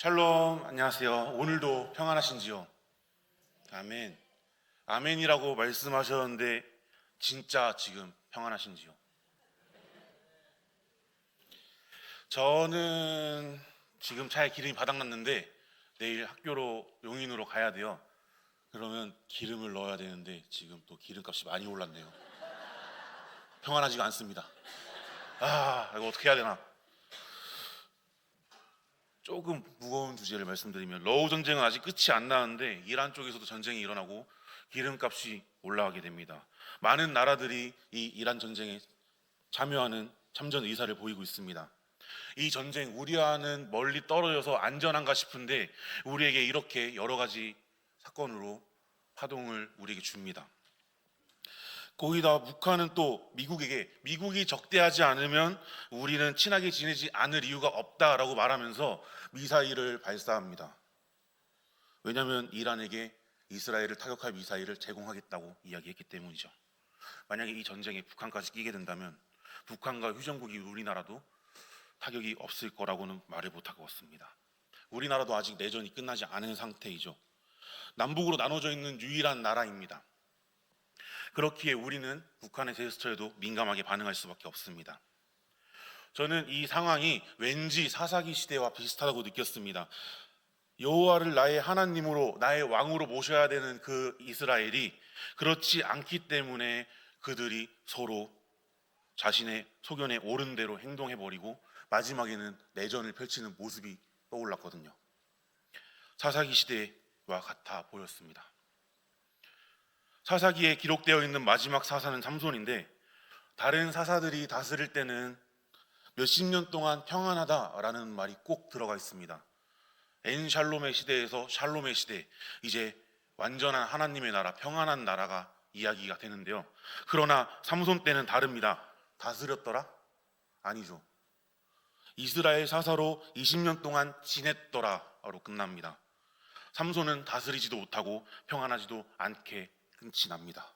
샬롬, 안녕하세요. 오늘도 평안하신지요? 아멘. 아멘이라고 말씀하셨는데 진짜 지금 평안하신지요? 저는 지금 차에 기름이 바닥났는데 내일 학교로 용인으로 가야 돼요. 그러면 기름을 넣어야 되는데 지금 또 기름값이 많이 올랐네요. 평안하지가 않습니다. 이거 어떻게 해야 되나? 조금 무거운 주제를 말씀드리면 러우 전쟁은 아직 끝이 안 나는데 이란 쪽에서도 전쟁이 일어나고 기름값이 올라가게 됩니다. 많은 나라들이 이 이란 전쟁에 참여하는 참전 의사를 보이고 있습니다. 이 전쟁 우리와는 멀리 떨어져서 안전한가 싶은데 우리에게 이렇게 여러 가지 사건으로 파동을 우리에게 줍니다. 거기다 북한은 또 미국이 적대하지 않으면 우리는 친하게 지내지 않을 이유가 없다라고 말하면서 미사일을 발사합니다. 왜냐하면 이란에게 이스라엘을 타격할 미사일을 제공하겠다고 이야기했기 때문이죠. 만약에 이 전쟁에 북한까지 끼게 된다면 북한과 휴전국이 우리나라도 타격이 없을 거라고는 말을 못하겠습니다. 우리나라도 아직 내전이 끝나지 않은 상태이죠. 남북으로 나눠져 있는 유일한 나라입니다. 그렇기에 우리는 북한의 제스처에도 민감하게 반응할 수밖에 없습니다. 저는 이 상황이 왠지 사사기 시대와 비슷하다고 느꼈습니다. 여호와를 나의 하나님으로 나의 왕으로 모셔야 되는 그 이스라엘이 그렇지 않기 때문에 그들이 서로 자신의 소견에 옳은 대로 행동해버리고 마지막에는 내전을 펼치는 모습이 떠올랐거든요. 사사기 시대와 같아 보였습니다. 사사기에 기록되어 있는 마지막 사사는 삼손인데 다른 사사들이 다스릴 때는 몇십 년 동안 평안하다라는 말이 꼭 들어가 있습니다. 엔샬롬의 시대에서 샬롬의 시대, 이제 완전한 하나님의 나라, 평안한 나라가 이야기가 되는데요. 그러나 삼손 때는 다릅니다. 다스렸더라? 아니죠. 이스라엘 사사로 20년 동안 지냈더라로 끝납니다. 삼손은 다스리지도 못하고 평안하지도 않게 끝이 납니다.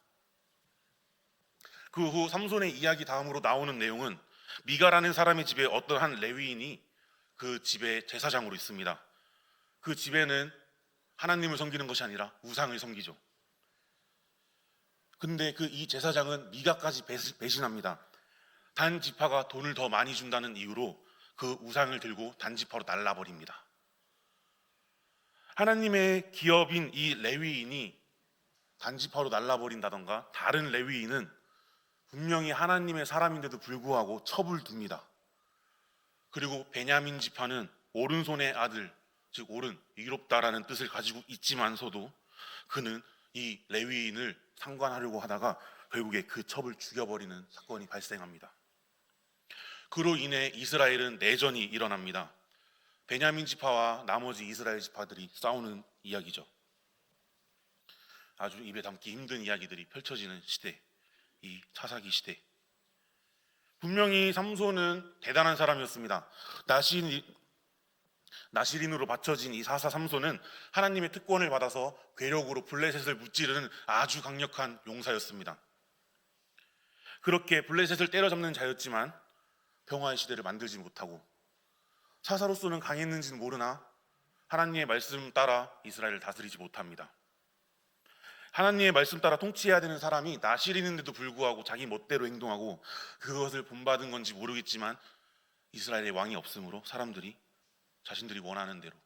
그 후 삼손의 이야기 다음으로 나오는 내용은 미가라는 사람의 집에 어떤 한 레위인이 그 집의 제사장으로 있습니다. 그 집에는 하나님을 섬기는 것이 아니라 우상을 섬기죠. 근데 이 제사장은 미가까지 배신합니다. 단 지파가 돈을 더 많이 준다는 이유로 그 우상을 들고 단 지파로 날라버립니다. 하나님의 기업인 이 레위인이 단지파로 날라버린다던가 다른 레위인은 분명히 하나님의 사람인데도 불구하고 첩을 둡니다. 그리고 베냐민 지파는 오른손의 아들, 즉 오른, 위롭다라는 뜻을 가지고 있지만서도 그는 이 레위인을 상관하려고 하다가 결국에 그 첩을 죽여버리는 사건이 발생합니다. 그로 인해 이스라엘은 내전이 일어납니다. 베냐민 지파와 나머지 이스라엘 지파들이 싸우는 이야기죠. 아주 입에 담기 힘든 이야기들이 펼쳐지는 시대, 이 사사기 시대. 분명히 삼손은 대단한 사람이었습니다. 나시린으로 바쳐진 이 사사 삼손은 하나님의 특권을 받아서 괴력으로 블레셋을 무찌르는 아주 강력한 용사였습니다. 그렇게 블레셋을 때려잡는 자였지만 평화의 시대를 만들지 못하고 사사로서는 강했는지는 모르나 하나님의 말씀 따라 이스라엘을 다스리지 못합니다. 하나님의 말씀 따라 통치해야 되는 사람이 나시린인데도 불구하고 자기 멋대로 행동하고 그것을 본받은 건지 모르겠지만 이스라엘의 왕이 없으므로 사람들이 자신들이 원하는 대로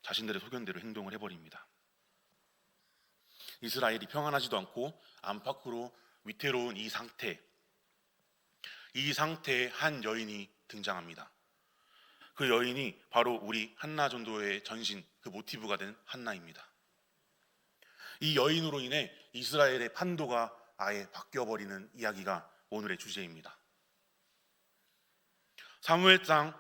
자신들의 소견대로 행동을 해버립니다. 이스라엘이 평안하지도 않고 안팎으로 위태로운 이 상태에 한 여인이 등장합니다. 그 여인이 바로 우리 한나 전도의 전신, 그 모티브가 된 한나입니다. 이 여인으로 인해 이스라엘의 판도가 아예 바뀌어버리는 이야기가 오늘의 주제입니다. 사무엘상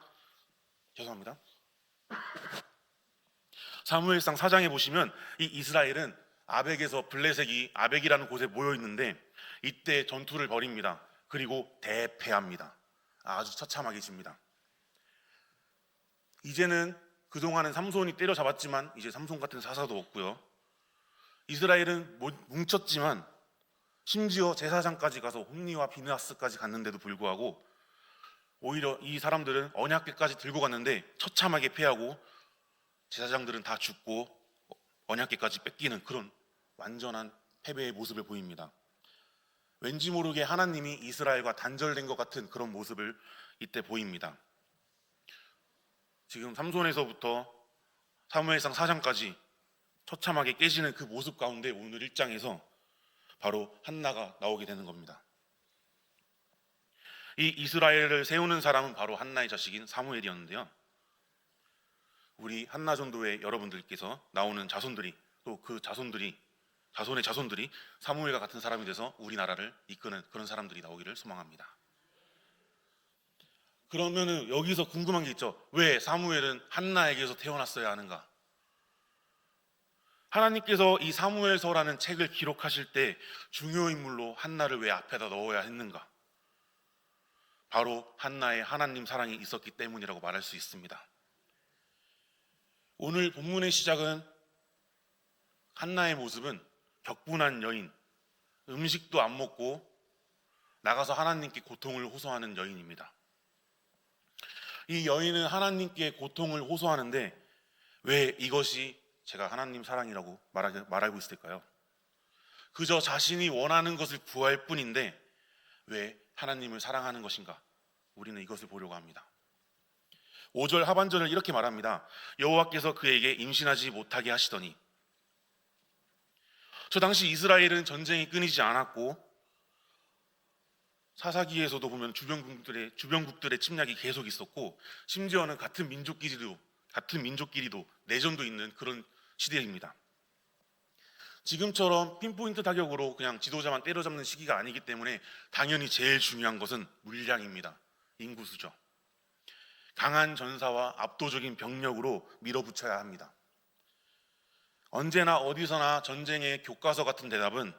4장에 보시면 이 이스라엘은 아벡에서 블레셋이 아벡이라는 곳에 모여 있는데 이때 전투를 벌입니다. 그리고 대패합니다. 아주 처참하게 집니다. 이제는 그동안은 삼손이 때려잡았지만 이제 삼손 같은 사사도 없고요. 이스라엘은 뭉쳤지만 심지어 제사장까지 가서 홈니와 비느하스까지 갔는데도 불구하고 오히려 이 사람들은 언약궤까지 들고 갔는데 처참하게 패하고 제사장들은 다 죽고 언약궤까지 뺏기는 그런 완전한 패배의 모습을 보입니다. 왠지 모르게 하나님이 이스라엘과 단절된 것 같은 그런 모습을 이때 보입니다. 지금 삼손에서부터 사무엘상 4장까지 처참하게 깨지는 그 모습 가운데 오늘 1장에서 바로 한나가 나오게 되는 겁니다. 이 이스라엘을 세우는 사람은 바로 한나의 자식인 사무엘이었는데요. 우리 한나 전도회 여러분들께서 나오는 자손들이, 또 그 자손의 자손들이 사무엘과 같은 사람이 돼서 우리나라를 이끄는 그런 사람들이 나오기를 소망합니다. 그러면은 여기서 궁금한 게 있죠. 왜 사무엘은 한나에게서 태어났어야 하는가? 하나님께서 이 사무엘서라는 책을 기록하실 때 중요 인물로 한나를 왜 앞에다 넣어야 했는가? 바로 한나의 하나님 사랑이 있었기 때문이라고 말할 수 있습니다. 오늘 본문의 시작은 한나의 모습은 격분한 여인, 음식도 안 먹고 나가서 하나님께 고통을 호소하는 여인입니다. 이 여인은 하나님께 고통을 호소하는데 왜 이것이 제가 하나님 사랑이라고 말하고 있을까요? 그저 자신이 원하는 것을 구할 뿐인데 왜 하나님을 사랑하는 것인가? 우리는 이것을 보려고 합니다. 5절 하반절을 이렇게 말합니다. 여호와께서 그에게 임신하지 못하게 하시더니. 저 당시 이스라엘은 전쟁이 끊이지 않았고 사사기에서도 보면 주변국들의 침략이 계속 있었고 심지어는 같은 민족끼리도 내전도 있는 그런 시대입니다. 지금처럼 핀포인트 타격으로 그냥 지도자만 때려잡는 시기가 아니기 때문에 당연히 제일 중요한 것은 물량입니다. 인구수죠. 강한 전사와 압도적인 병력으로 밀어붙여야 합니다. 언제나 어디서나 전쟁의 교과서 같은 대답은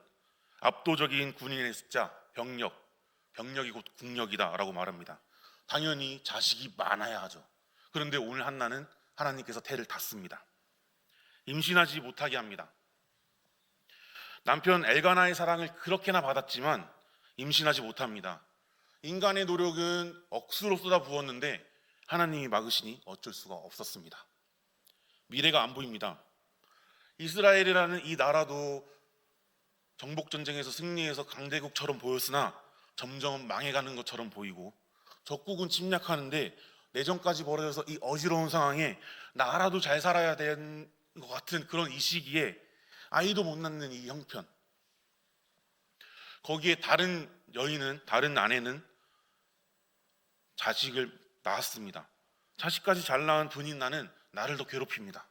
압도적인 군인의 숫자, 병력이 곧 국력이다 라고 말합니다. 당연히 자식이 많아야 하죠. 그런데 오늘 한나는 하나님께서 태를 닫습니다. 임신하지 못하게 합니다. 남편 엘가나의 사랑을 그렇게나 받았지만 임신하지 못합니다. 인간의 노력은 억수로 쏟아부었는데 하나님이 막으시니 어쩔 수가 없었습니다. 미래가 안 보입니다. 이스라엘이라는 이 나라도 정복전쟁에서 승리해서 강대국처럼 보였으나 점점 망해가는 것처럼 보이고 적국은 침략하는데 내전까지 벌어져서 이 어지러운 상황에 나라도 잘 살아야 되는 것 같은 그런 이 시기에 아이도 못 낳는 이 형편, 거기에 다른 아내는 자식을 낳았습니다. 자식까지 잘 낳은 분인 나는 나를 더 괴롭힙니다.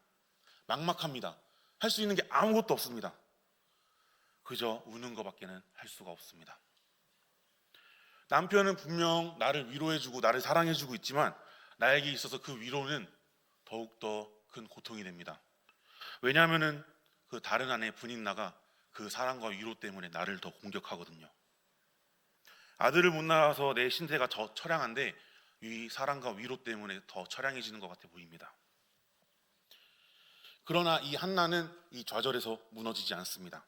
막막합니다. 할 수 있는 게 아무것도 없습니다. 그저 우는 것밖에는 할 수가 없습니다. 남편은 분명 나를 위로해주고 나를 사랑해주고 있지만 나에게 있어서 그 위로는 더욱더 큰 고통이 됩니다. 왜냐하면 그 다른 아내 분인나가 그 사랑과 위로 때문에 나를 더 공격하거든요. 아들을 못 낳아서 내 신세가 더 처량한데 이 사랑과 위로 때문에 더 처량해지는 것 같아 보입니다. 그러나 이 한나는 이 좌절에서 무너지지 않습니다.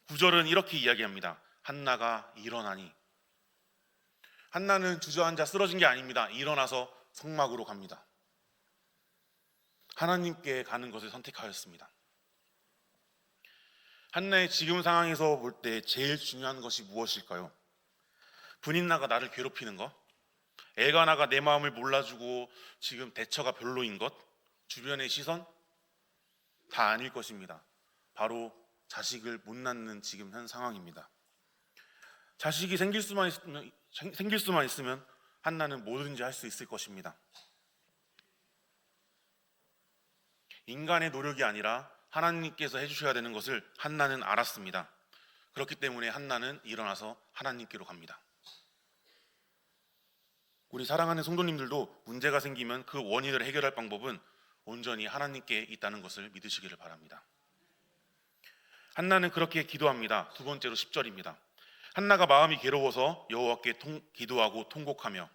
9절은 이렇게 이야기합니다. 한나가 일어나니. 한나는 주저앉아 쓰러진 게 아닙니다. 일어나서 성막으로 갑니다. 하나님께 가는 것을 선택하였습니다. 한나의 지금 상황에서 볼 때 제일 중요한 것이 무엇일까요? 분인나가 나를 괴롭히는 것, 엘가나가 내 마음을 몰라주고 지금 대처가 별로인 것, 주변의 시선 다 아닐 것입니다. 바로 자식을 못 낳는 지금 현 상황입니다. 자식이 생길 수만 있으면 한나는 뭐든지 할 수 있을 것입니다. 인간의 노력이 아니라 하나님께서 해주셔야 되는 것을 한나는 알았습니다. 그렇기 때문에 한나는 일어나서 하나님께로 갑니다. 우리 사랑하는 성도님들도 문제가 생기면 그 원인을 해결할 방법은 온전히 하나님께 있다는 것을 믿으시기를 바랍니다. 한나는 그렇게 기도합니다. 두 번째로 10절입니다. 한나가 마음이 괴로워서 여호와께 기도하고 통곡하며.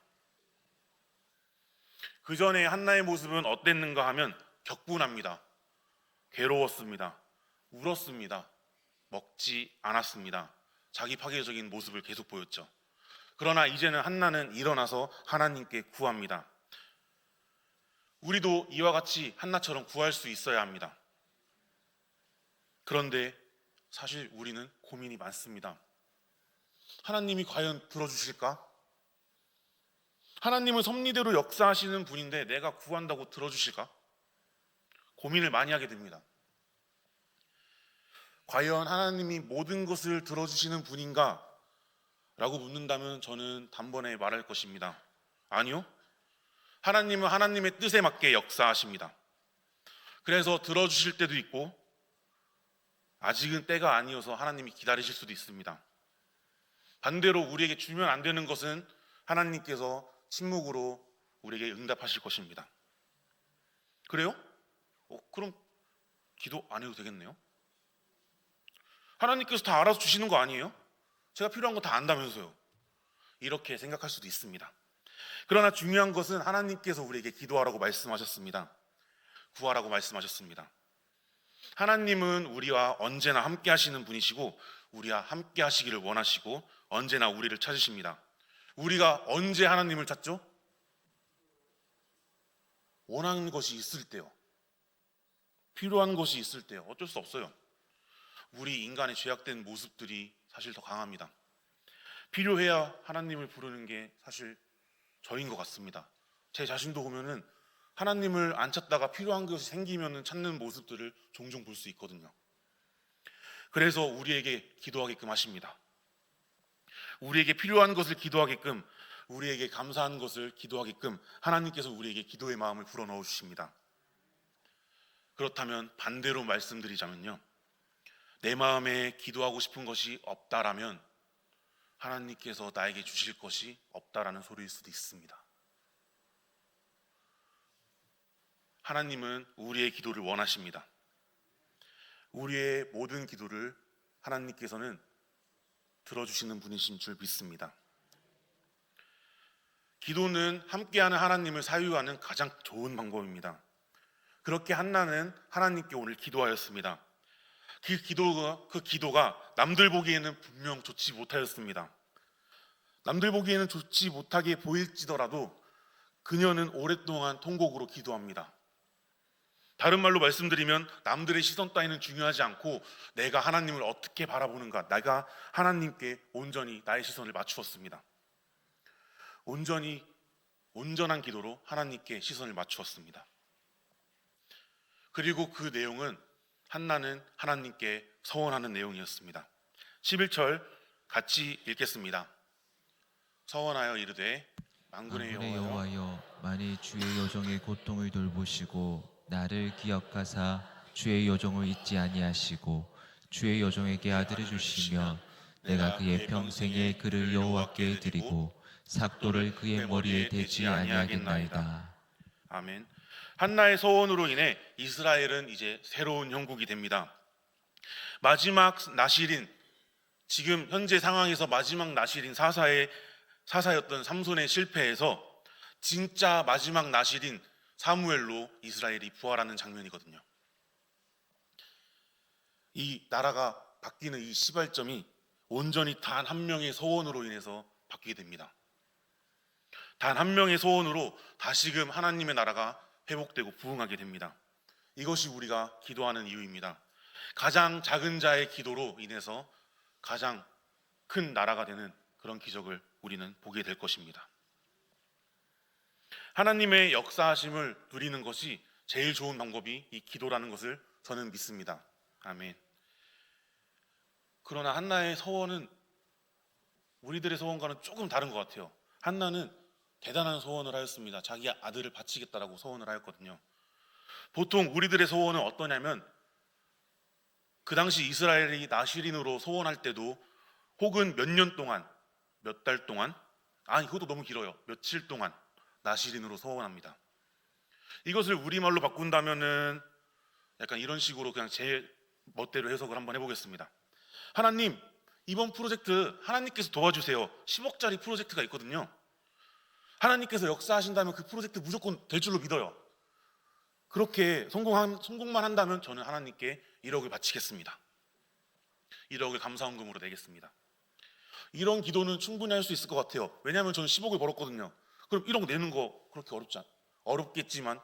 그 전에 한나의 모습은 어땠는가 하면 격분합니다. 괴로웠습니다. 울었습니다. 먹지 않았습니다. 자기 파괴적인 모습을 계속 보였죠. 그러나 이제는 한나는 일어나서 하나님께 구합니다. 우리도 이와 같이 한나처럼 구할 수 있어야 합니다. 그런데 사실 우리는 고민이 많습니다. 하나님이 과연 들어주실까? 하나님은 섭리대로 역사하시는 분인데 내가 구한다고 들어주실까? 고민을 많이 하게 됩니다. 과연 하나님이 모든 것을 들어주시는 분인가? 라고 묻는다면 저는 단번에 말할 것입니다. 아니요. 하나님은 하나님의 뜻에 맞게 역사하십니다. 그래서 들어주실 때도 있고 아직은 때가 아니어서 하나님이 기다리실 수도 있습니다. 반대로 우리에게 주면 안 되는 것은 하나님께서 침묵으로 우리에게 응답하실 것입니다. 그래요? 그럼 기도 안 해도 되겠네요? 하나님께서 다 알아서 주시는 거 아니에요? 제가 필요한 거 다 안다면서요. 이렇게 생각할 수도 있습니다. 그러나 중요한 것은 하나님께서 우리에게 기도하라고 말씀하셨습니다. 구하라고 말씀하셨습니다. 하나님은 우리와 언제나 함께 하시는 분이시고 우리와 함께 하시기를 원하시고 언제나 우리를 찾으십니다. 우리가 언제 하나님을 찾죠? 원하는 것이 있을 때요. 필요한 것이 있을 때요. 어쩔 수 없어요. 우리 인간의 죄악된 모습들이 사실 더 강합니다. 필요해야 하나님을 부르는 게 사실 저인 것 같습니다. 제 자신도 보면은 하나님을 안 찾다가 필요한 것이 생기면은 찾는 모습들을 종종 볼 수 있거든요. 그래서 우리에게 기도하게끔 하십니다. 우리에게 필요한 것을 기도하게끔, 우리에게 감사한 것을 기도하게끔 하나님께서 우리에게 기도의 마음을 불어넣어 주십니다. 그렇다면 반대로 말씀드리자면요, 내 마음에 기도하고 싶은 것이 없다라면 하나님께서 나에게 주실 것이 없다라는 소리일 수도 있습니다. 하나님은 우리의 기도를 원하십니다. 우리의 모든 기도를 하나님께서는 들어주시는 분이신 줄 믿습니다. 기도는 함께하는 하나님을 사유하는 가장 좋은 방법입니다. 그렇게 한나는 하나님께 오늘 기도하였습니다. 그 기도가 남들 보기에는 분명 좋지 못하였습니다. 남들 보기에는 좋지 못하게 보일지더라도 그녀는 오랫동안 통곡으로 기도합니다. 다른 말로 말씀드리면 남들의 시선 따위는 중요하지 않고 내가 하나님을 어떻게 바라보는가, 내가 하나님께 온전히 나의 시선을 맞추었습니다. 온전한 기도로 하나님께 시선을 맞추었습니다. 그리고 그 내용은 한나는 하나님께 서원하는 내용이었습니다. 11절 같이 읽겠습니다. 서원하여 이르되 만군의 여호와여, 만일 주의 여종의 고통을 돌보시고 나를 기억하사 주의 여종을 잊지 아니하시고 주의 여종에게 아들을 주시며 내가 그의 평생에 그를 여호와께 드리고 삭도를 그의 머리에 대지 아니하겠나이다. 아멘. 한나의 서원으로 인해 이스라엘은 이제 새로운 형국이 됩니다. 마지막 나실인, 지금 현재 상황에서 마지막 나실인 사사였던 삼손의 실패에서 진짜 마지막 나실인 사무엘로 이스라엘이 부활하는 장면이거든요. 이 나라가 바뀌는 이 시발점이 온전히 단 한 명의 서원으로 인해서 바뀌게 됩니다. 단 한 명의 소원으로 다시금 하나님의 나라가 회복되고 부흥하게 됩니다. 이것이 우리가 기도하는 이유입니다. 가장 작은 자의 기도로 인해서 가장 큰 나라가 되는 그런 기적을 우리는 보게 될 것입니다. 하나님의 역사하심을 누리는 것이 제일 좋은 방법이 이 기도라는 것을 저는 믿습니다. 아멘. 그러나 한나의 서원은 우리들의 소원과는 조금 다른 것 같아요. 한나는 대단한 소원을 하였습니다. 자기 아들을 바치겠다라고 소원을 하였거든요. 보통 우리들의 소원은 어떠냐면 그 당시 이스라엘이 나실인으로 소원할 때도 혹은 몇 년 동안, 몇 달 동안, 아니 그것도 너무 길어요. 며칠 동안 나실인으로 소원합니다. 이것을 우리말로 바꾼다면은 약간 이런 식으로 그냥 제 멋대로 해석을 한번 해보겠습니다. 하나님, 이번 프로젝트 하나님께서 도와주세요. 10억짜리 프로젝트가 있거든요. 하나님께서 역사하신다면 그 프로젝트 무조건 될 줄로 믿어요. 그렇게 성공만 한다면 저는 하나님께 1억을 바치겠습니다. 1억을 감사헌금으로 내겠습니다. 이런 기도는 충분히 할 수 있을 것 같아요. 왜냐하면 저는 10억을 벌었거든요. 그럼 1억 내는 거 그렇게 어렵겠지만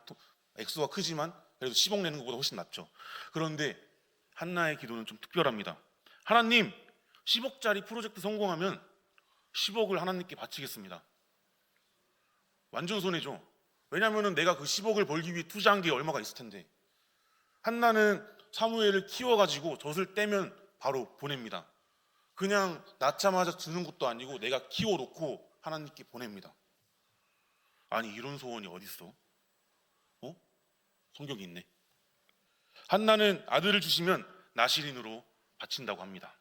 액수가 크지만 그래도 10억 내는 것보다 훨씬 낫죠. 그런데 한나의 기도는 좀 특별합니다. 하나님, 10억짜리 프로젝트 성공하면 10억을 하나님께 바치겠습니다. 완전 손해죠. 왜냐하면 내가 그 10억을 벌기 위해 투자한 게 얼마가 있을 텐데. 한나는 사무엘을 키워가지고 젖을 떼면 바로 보냅니다. 그냥 낳자마자 주는 것도 아니고 내가 키워놓고 하나님께 보냅니다. 아니, 이런 소원이 어딨어? 성경이 있네. 한나는 아들을 주시면 나실인으로 바친다고 합니다.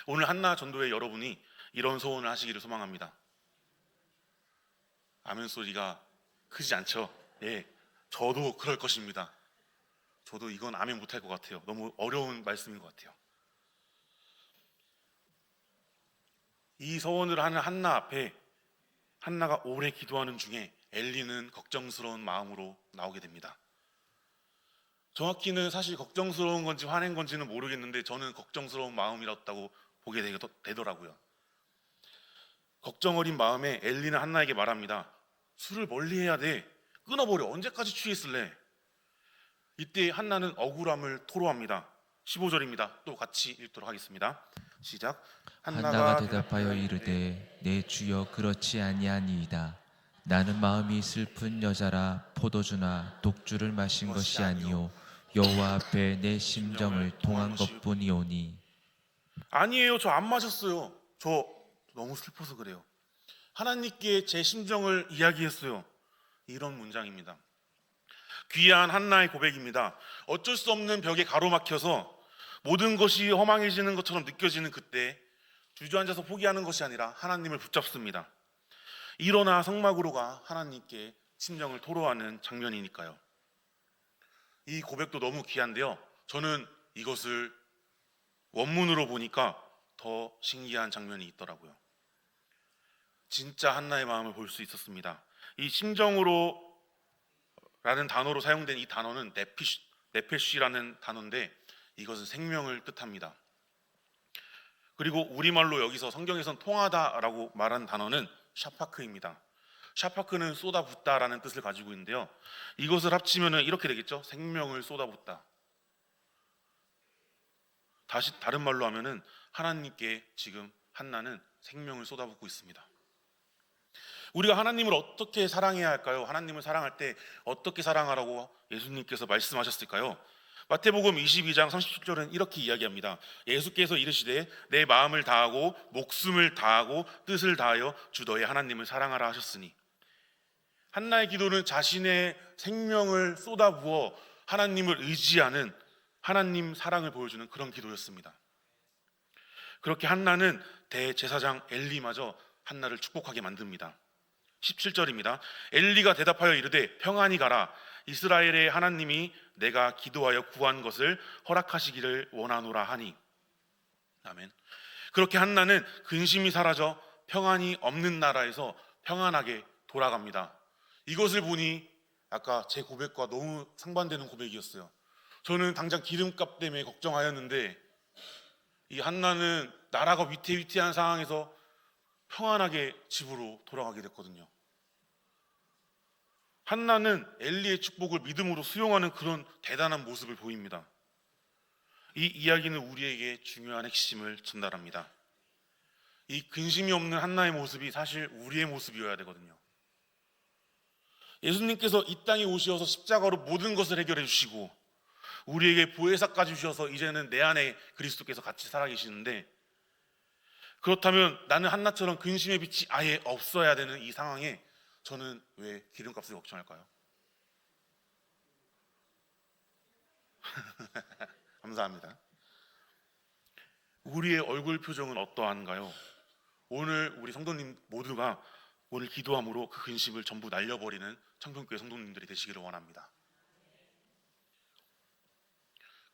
오늘 한나 전도회 여러분이 이런 소원을 하시기를 소망합니다. 아멘 소리가 크지 않죠? 예, 저도 그럴 것입니다. 저도 이건 아멘 못할 것 같아요. 너무 어려운 말씀인 것 같아요. 이 소원을 하는 한나 앞에 한나가 오래 기도하는 중에 엘리는 걱정스러운 마음으로 나오게 됩니다. 정확히는 사실 걱정스러운 건지 화낸 건지는 모르겠는데 저는 걱정스러운 마음이었다고 보게 되더라고요. 걱정 어린 마음에 엘리는 한나에게 말합니다. 술을 멀리해야 돼. 끊어버려. 언제까지 취했을래? 이때 한나는 억울함을 토로합니다. 15절입니다. 또 같이 읽도록 하겠습니다. 시작. 한나가 대답하여 이르되 내 주여 그렇지 아니하니이다. 나는 마음이 슬픈 여자라 포도주나 독주를 마신 것이 아니요 여호와 앞에 내 심정을 통한 것뿐이오니. 아니에요. 저 안 마셨어요. 저 너무 슬퍼서 그래요. 하나님께 제 심정을 이야기했어요. 이런 문장입니다. 귀한 한나의 고백입니다. 어쩔 수 없는 벽에 가로막혀서 모든 것이 허망해지는 것처럼 느껴지는 그때 주저앉아서 포기하는 것이 아니라 하나님을 붙잡습니다. 일어나 성막으로 가 하나님께 심정을 토로하는 장면이니까요. 이 고백도 너무 귀한데요. 저는 이것을 원문으로 보니까 더 신기한 장면이 있더라고요. 진짜 한나의 마음을 볼 수 있었습니다. 이 심정으로 라는 단어로 사용된 이 단어는 네페쉬라는 단어인데 이것은 생명을 뜻합니다. 그리고 우리말로 여기서 성경에선 통하다라고 말한 단어는 샤파크입니다. 샤파크는 쏟아붓다라는 뜻을 가지고 있는데요. 이것을 합치면 이렇게 되겠죠. 생명을 쏟아붓다. 다시 다른 말로 하면은 하나님께 지금 한나는 생명을 쏟아붓고 있습니다. 우리가 하나님을 어떻게 사랑해야 할까요? 하나님을 사랑할 때 어떻게 사랑하라고 예수님께서 말씀하셨을까요? 마태복음 22장 37절은 이렇게 이야기합니다. 예수께서 이르시되 내 마음을 다하고 목숨을 다하고 뜻을 다하여 주 너의 하나님을 사랑하라 하셨으니. 한나의 기도는 자신의 생명을 쏟아부어 하나님을 의지하는 하나님 사랑을 보여주는 그런 기도였습니다. 그렇게 한나는 대제사장 엘리마저 한나를 축복하게 만듭니다. 17절입니다. 엘리가 대답하여 이르되 평안히 가라. 이스라엘의 하나님이 내가 기도하여 구한 것을 허락하시기를 원하노라 하니. 아멘. 그렇게 한나는 근심이 사라져 평안이 없는 나라에서 평안하게 돌아갑니다. 이것을 보니 아까 제 고백과 너무 상반되는 고백이었어요. 저는 당장 기름값 때문에 걱정하였는데 이 한나는 나라가 위태위태한 상황에서 평안하게 집으로 돌아가게 됐거든요. 한나는 엘리의 축복을 믿음으로 수용하는 그런 대단한 모습을 보입니다. 이 이야기는 우리에게 중요한 핵심을 전달합니다. 이 근심이 없는 한나의 모습이 사실 우리의 모습이어야 되거든요. 예수님께서 이 땅에 오셔서 십자가로 모든 것을 해결해 주시고 우리에게 보혜사까지 주셔서 이제는 내 안에 그리스도께서 같이 살아계시는데, 그렇다면 나는 한나처럼 근심의 빛이 아예 없어야 되는 이 상황에 저는 왜 기름값을 걱정할까요? 감사합니다. 우리의 얼굴 표정은 어떠한가요? 오늘 우리 성도님 모두가 오늘 기도함으로 그 근심을 전부 날려버리는 청평교회 성도님들이 되시기를 원합니다.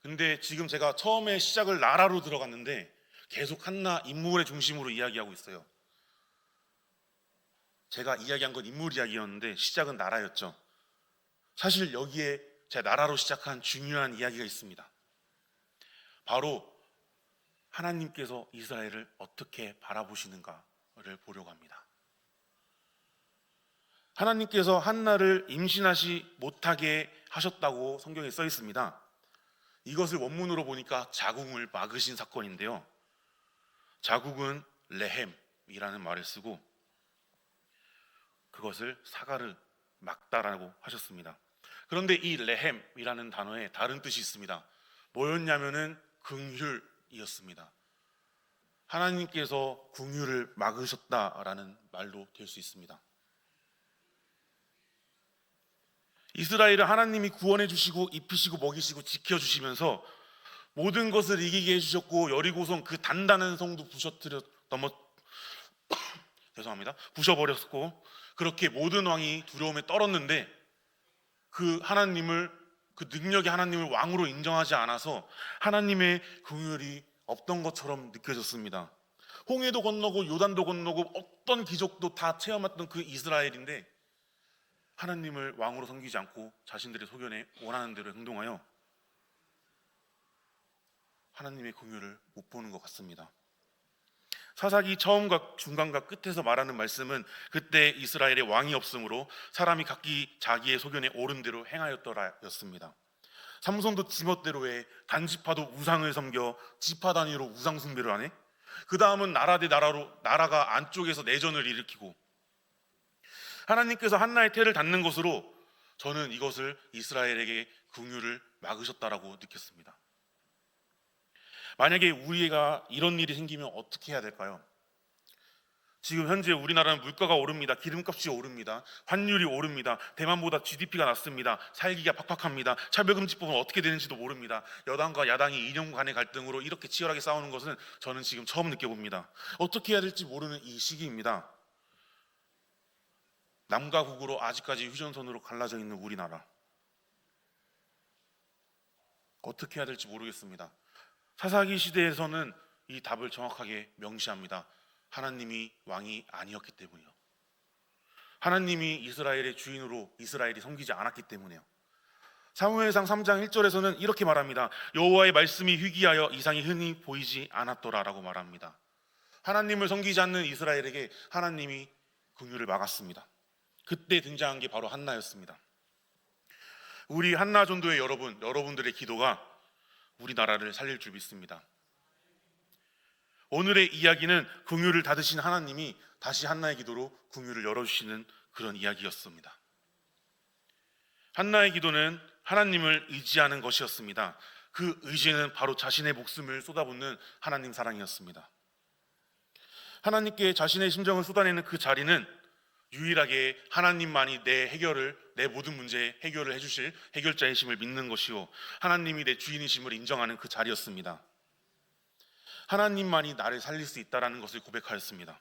근데 지금 제가 처음에 시작을 나라로 들어갔는데 계속 한나 인물의 중심으로 이야기하고 있어요. 제가 이야기한 건 인물 이야기였는데 시작은 나라였죠. 사실 여기에 제가 나라로 시작한 중요한 이야기가 있습니다. 바로 하나님께서 이스라엘을 어떻게 바라보시는가를 보려고 합니다. 하나님께서 한나를 임신하지 못하게 하셨다고 성경에 써 있습니다. 이것을 원문으로 보니까 자궁을 막으신 사건인데요. 자궁은 레헴이라는 말을 쓰고 그것을 사가르 막다라고 하셨습니다. 그런데 이 레헴이라는 단어에 다른 뜻이 있습니다. 뭐였냐면은 긍휼이었습니다. 하나님께서 긍휼을 막으셨다라는 말로 될 수 있습니다. 이스라엘을 하나님이 구원해 주시고 입히시고 먹이시고 지켜주시면서 모든 것을 이기게 해주셨고 여리고성 그 단단한 성도 부셔버렸고 그렇게 모든 왕이 두려움에 떨었는데 그 능력의 하나님을 왕으로 인정하지 않아서 하나님의 긍휼이 없던 것처럼 느껴졌습니다. 홍해도 건너고 요단도 건너고 어떤 기적도 다 체험했던 그 이스라엘인데 하나님을 왕으로 섬기지 않고 자신들의 소견에 원하는 대로 행동하여 하나님의 긍휼을 못 보는 것 같습니다. 사사기 처음과 중간과 끝에서 말하는 말씀은 그때 이스라엘에 왕이 없으므로 사람이 각기 자기의 소견에 옳은 대로 행하였더라였습니다. 삼손도 지멋대로에 단지파도 우상을 섬겨 지파 단위로 우상 숭배를 하네. 그 다음은 나라 대 나라가 안쪽에서 내전을 일으키고 하나님께서 한나의 태를 닫는 것으로 저는 이것을 이스라엘에게 긍휼을 막으셨다라고 느꼈습니다. 만약에 우리가 이런 일이 생기면 어떻게 해야 될까요? 지금 현재 우리나라는 물가가 오릅니다. 기름값이 오릅니다. 환율이 오릅니다. 대만보다 GDP가 낮습니다. 살기가 팍팍합니다. 차별금지법은 어떻게 되는지도 모릅니다. 여당과 야당이 이념 간의 갈등으로 이렇게 치열하게 싸우는 것은 저는 지금 처음 느껴봅니다. 어떻게 해야 될지 모르는 이 시기입니다. 남과 북으로 아직까지 휴전선으로 갈라져 있는 우리나라, 어떻게 해야 될지 모르겠습니다. 사사기 시대에서는 이 답을 정확하게 명시합니다. 하나님이 왕이 아니었기 때문이요. 하나님이 이스라엘의 주인으로 이스라엘이 섬기지 않았기 때문이요. 사무엘상 3장 1절에서는 이렇게 말합니다. 여호와의 말씀이 희귀하여 이상이 흔히 보이지 않았더라라고 말합니다. 하나님을 섬기지 않는 이스라엘에게 하나님이 긍휼을 막았습니다. 그때 등장한 게 바로 한나였습니다. 우리 한나 전도의 여러분들의 기도가 우리나라를 살릴 줄 믿습니다. 오늘의 이야기는 긍휼을 닫으신 하나님이 다시 한나의 기도로 긍휼을 열어주시는 그런 이야기였습니다. 한나의 기도는 하나님을 의지하는 것이었습니다. 그 의지는 바로 자신의 목숨을 쏟아붓는 하나님 사랑이었습니다. 하나님께 자신의 심정을 쏟아내는 그 자리는 유일하게 하나님만이 내 모든 문제의 해결을 해주실 해결자이심을 믿는 것이요, 하나님이 내 주인이심을 인정하는 그 자리였습니다. 하나님만이 나를 살릴 수 있다는 것을 고백하였습니다.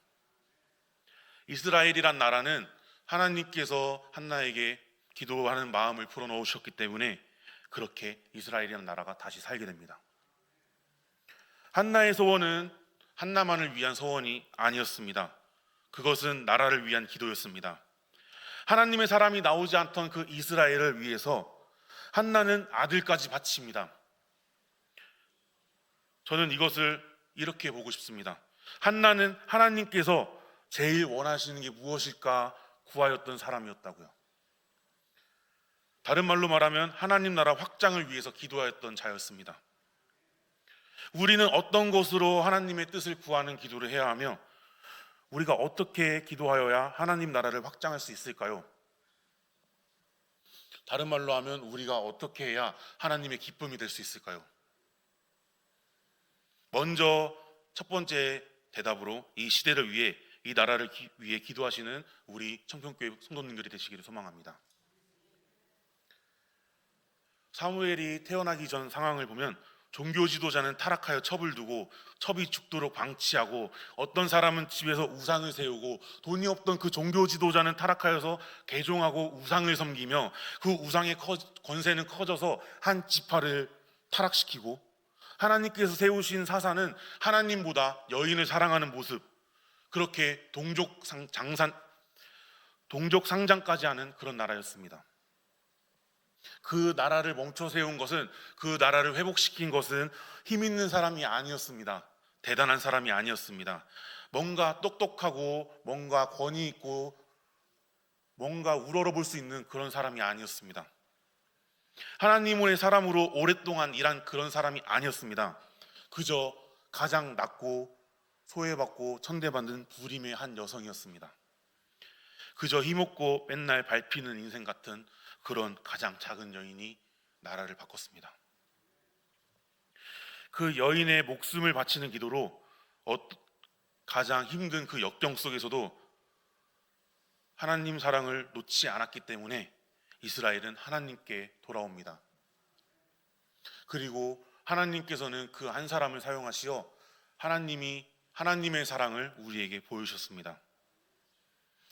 이스라엘이란 나라는 하나님께서 한나에게 기도하는 마음을 풀어넣으셨기 때문에 그렇게 이스라엘이라는 나라가 다시 살게 됩니다. 한나의 소원은 한나만을 위한 소원이 아니었습니다. 그것은 나라를 위한 기도였습니다. 하나님의 사람이 나오지 않던 그 이스라엘을 위해서 한나는 아들까지 바칩니다. 저는 이것을 이렇게 보고 싶습니다. 한나는 하나님께서 제일 원하시는 게 무엇일까 구하였던 사람이었다고요. 다른 말로 말하면 하나님 나라 확장을 위해서 기도하였던 자였습니다. 우리는 어떤 것으로 하나님의 뜻을 구하는 기도를 해야 하며 우리가 어떻게 기도하여야 하나님 나라를 확장할 수 있을까요? 다른 말로 하면 우리가 어떻게 해야 하나님의 기쁨이 될 수 있을까요? 먼저 첫 번째 대답으로 이 시대를 위해, 이 나라를 위해 기도하시는 우리 청평교회 성도님들이 되시기를 소망합니다. 사무엘이 태어나기 전 상황을 보면 종교 지도자는 타락하여 첩을 두고 첩이 죽도록 방치하고, 어떤 사람은 집에서 우상을 세우고, 돈이 없던 그 종교 지도자는 타락하여서 개종하고 우상을 섬기며 그 우상의 권세는 커져서 한 지파를 타락시키고, 하나님께서 세우신 사사는 하나님보다 여인을 사랑하는 모습, 그렇게 동족 상장까지 하는 그런 나라였습니다. 그 나라를 멈춰 세운 것은, 그 나라를 회복시킨 것은 힘 있는 사람이 아니었습니다. 대단한 사람이 아니었습니다. 뭔가 똑똑하고 뭔가 권위 있고 뭔가 우러러볼 수 있는 그런 사람이 아니었습니다. 하나님의 사람으로 오랫동안 일한 그런 사람이 아니었습니다. 그저 가장 낮고 소외받고 천대받는 부림의 한 여성이었습니다. 그저 힘없고 맨날 밟히는 인생 같은 그런 가장 작은 여인이 나라를 바꿨습니다. 그 여인의 목숨을 바치는 기도로 가장 힘든 그 역경 속에서도 하나님 사랑을 놓지 않았기 때문에 이스라엘은 하나님께 돌아옵니다. 그리고 하나님께서는 그 한 사람을 사용하시어 하나님의 사랑을 우리에게 보여주셨습니다.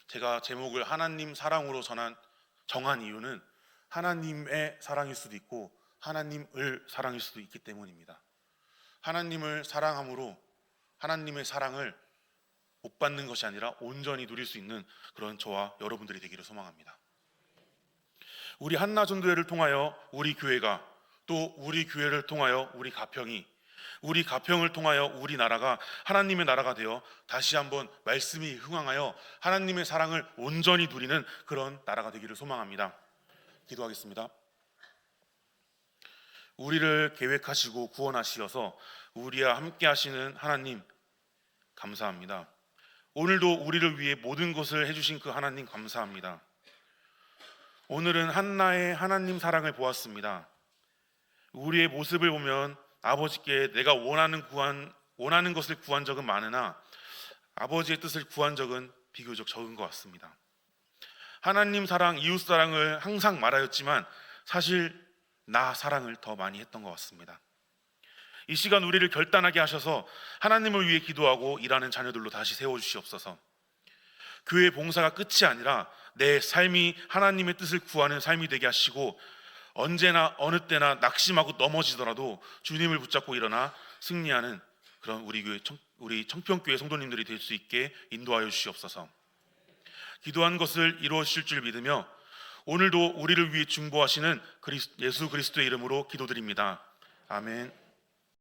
제가 제목을 하나님 사랑으로 정한 이유는 하나님의 사랑일 수도 있고 하나님을 사랑일 수도 있기 때문입니다. 하나님을 사랑함으로 하나님의 사랑을 못 받는 것이 아니라 온전히 누릴 수 있는 그런 저와 여러분들이 되기를 소망합니다. 우리 한나전도회를 통하여 우리 교회가, 또 우리 교회를 통하여 우리 가평이, 우리 가평을 통하여 우리나라가 하나님의 나라가 되어 다시 한번 말씀이 흥황하여 하나님의 사랑을 온전히 누리는 그런 나라가 되기를 소망합니다. 기도하겠습니다. 우리를 계획하시고 구원하시어서 우리와 함께 하시는 하나님 감사합니다. 오늘도 우리를 위해 모든 것을 해주신 그 하나님 감사합니다. 오늘은 한나의 하나님 사랑을 보았습니다. 우리의 모습을 보면 아버지께 내가 원하는 것을 구한 적은 많으나 아버지의 뜻을 구한 적은 비교적 적은 것 같습니다. 하나님 사랑, 이웃 사랑을 항상 말하였지만 사실 나 사랑을 더 많이 했던 것 같습니다. 이 시간 우리를 결단하게 하셔서 하나님을 위해 기도하고 일하는 자녀들로 다시 세워주시옵소서. 교회 봉사가 끝이 아니라 내 삶이 하나님의 뜻을 구하는 삶이 되게 하시고 언제나 어느 때나 낙심하고 넘어지더라도 주님을 붙잡고 일어나 승리하는 그런 우리 청평교회 성도님들이 될 수 있게 인도하여 주시옵소서. 기도한 것을 이루어주실 줄 믿으며 오늘도 우리를 위해 중보하시는 예수 그리스도의 이름으로 기도드립니다. 아멘.